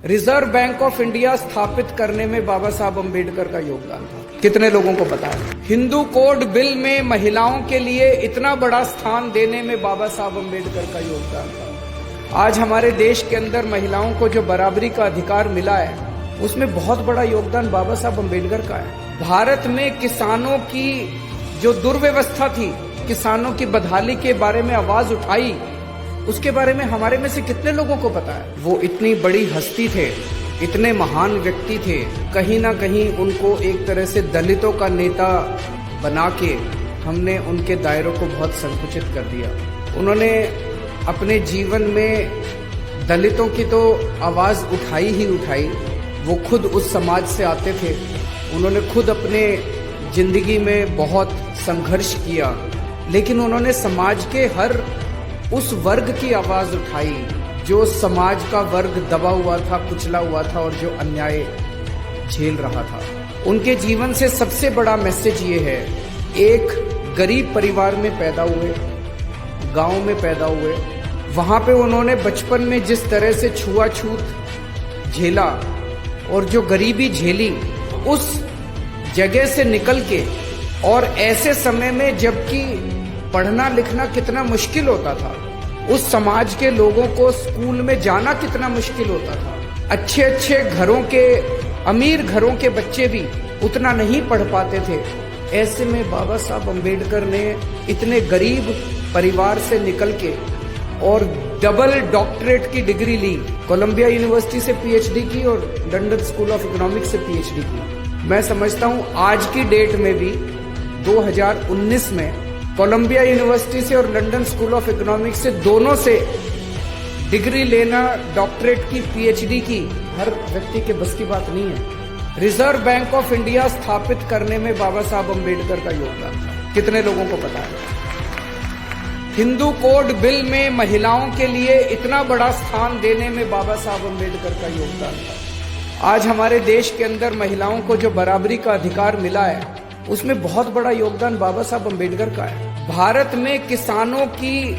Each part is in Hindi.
रिजर्व बैंक ऑफ इंडिया स्थापित करने में बाबा साहब अम्बेडकर का योगदान था। कितने लोगों को पता है? हिंदू कोड बिल में महिलाओं के लिए इतना बड़ा स्थान देने में बाबा साहब अम्बेडकर का योगदान था। आज हमारे देश के अंदर महिलाओं को जो बराबरी का अधिकार मिला है, उसमें बहुत बड़ा योगदान बाबा साहब अम्बेडकर का है। भारत में किसानों की जो दुर्व्यवस्था थी, किसानों की बदहाली के बारे में आवाज उठाई, उसके बारे में हमारे में से कितने लोगों को पता है? वो इतनी बड़ी हस्ती थे, इतने महान व्यक्ति थे, कहीं ना कहीं उनको एक तरह से दलितों का नेता बना के हमने उनके दायरों को बहुत संकुचित कर दिया। उन्होंने अपने जीवन में दलितों की तो आवाज उठाई ही उठाई। वो खुद उस समाज से आते थे, उन्होंने खुद अपने जिंदगी में बहुत संघर्ष किया, लेकिन उन्होंने समाज के हर उस वर्ग की आवाज उठाई जो समाज का वर्ग दबा हुआ था, कुचला हुआ था और जो अन्याय झेल रहा था। उनके जीवन से सबसे बड़ा मैसेज ये है, एक गरीब परिवार में पैदा हुए, गांव में पैदा हुए, वहां पे उन्होंने बचपन में जिस तरह से छुआछूत झेला और जो गरीबी झेली, उस जगह से निकल के, और ऐसे समय में जबकि पढ़ना लिखना कितना मुश्किल होता था, उस समाज के लोगों को स्कूल में जाना कितना मुश्किल होता था। अच्छे अच्छे घरों के, अमीर घरों के बच्चे भी उतना नहीं पढ़ पाते थे। ऐसे में बाबा साहब अम्बेडकर ने इतने गरीब परिवार से निकल के और डबल डॉक्टरेट की डिग्री ली, कोलंबिया यूनिवर्सिटी से पीएचडी की और लंदन स्कूल ऑफ इकोनॉमिक्स से पीएचडी की। मैं समझता हूं आज की डेट में भी 2019 में कोलंबिया यूनिवर्सिटी से और लंदन स्कूल ऑफ इकोनॉमिक्स से, दोनों से डिग्री लेना, डॉक्टरेट की, पीएचडी की, हर व्यक्ति के बस की बात नहीं है। रिजर्व बैंक ऑफ इंडिया स्थापित करने में बाबा साहब अम्बेडकर का योगदान था। कितने लोगों को पता है? हिंदू कोड बिल में महिलाओं के लिए इतना बड़ा स्थान देने में बाबा साहब अम्बेडकर का योगदान था। आज हमारे देश के अंदर महिलाओं को जो बराबरी का अधिकार मिला है, उसमें बहुत बड़ा योगदान बाबा साहब अम्बेडकर का है। भारत में किसानों की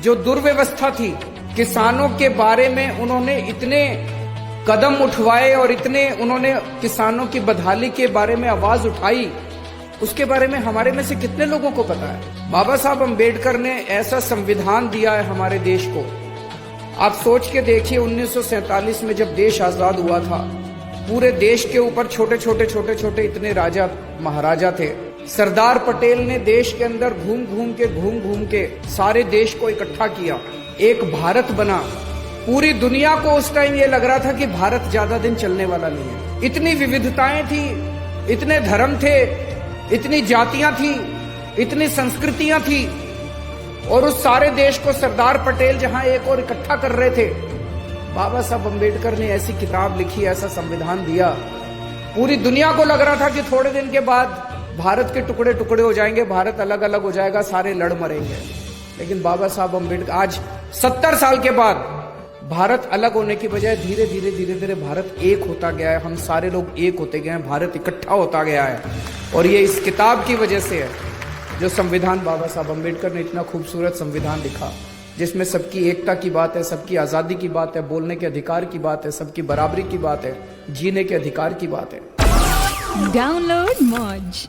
जो दुर्व्यवस्था थी, किसानों के बारे में उन्होंने इतने कदम उठवाए और इतने उन्होंने किसानों की बदहाली के बारे में आवाज उठाई, उसके बारे में हमारे में से कितने लोगों को पता है? बाबा साहब अम्बेडकर ने ऐसा संविधान दिया है हमारे देश को। आप सोच के देखिए, 1947 में जब देश आजाद हुआ था, पूरे देश के ऊपर छोटे छोटे इतने राजा महाराजा थे। सरदार पटेल ने देश के अंदर घूम घूम के सारे देश को इकट्ठा किया, एक भारत बना। पूरी दुनिया को उस टाइम ये लग रहा था कि भारत ज्यादा दिन चलने वाला नहीं है। इतनी विविधताएं थी, इतने धर्म थे, इतनी जातियां थी, इतनी संस्कृतियां थी, और उस सारे देश को सरदार पटेल जहां एक और इकट्ठा कर रहे थे, बाबा साहब अम्बेडकर ने ऐसी किताब लिखी, ऐसा संविधान दिया। पूरी दुनिया को लग रहा था कि थोड़े दिन के बाद भारत के टुकड़े टुकड़े हो जाएंगे, भारत अलग अलग हो जाएगा, सारे लड़ मरेंगे। लेकिन बाबा साहब अम्बेडकर, आज 70 साल के बाद भारत अलग होने की बजाय धीरे धीरे भारत एक होता गया है। हम सारे लोग एक होते गए हैं, भारत इकट्ठा होता गया है, और ये इस किताब की वजह से है, जो संविधान बाबा साहब अम्बेडकर ने इतना खूबसूरत संविधान लिखा, जिसमें सबकी एकता की बात है, सबकी आजादी की बात है, बोलने के अधिकार की बात है, सबकी बराबरी की बात है, जीने के अधिकार की बात है। डाउनलोड मौज।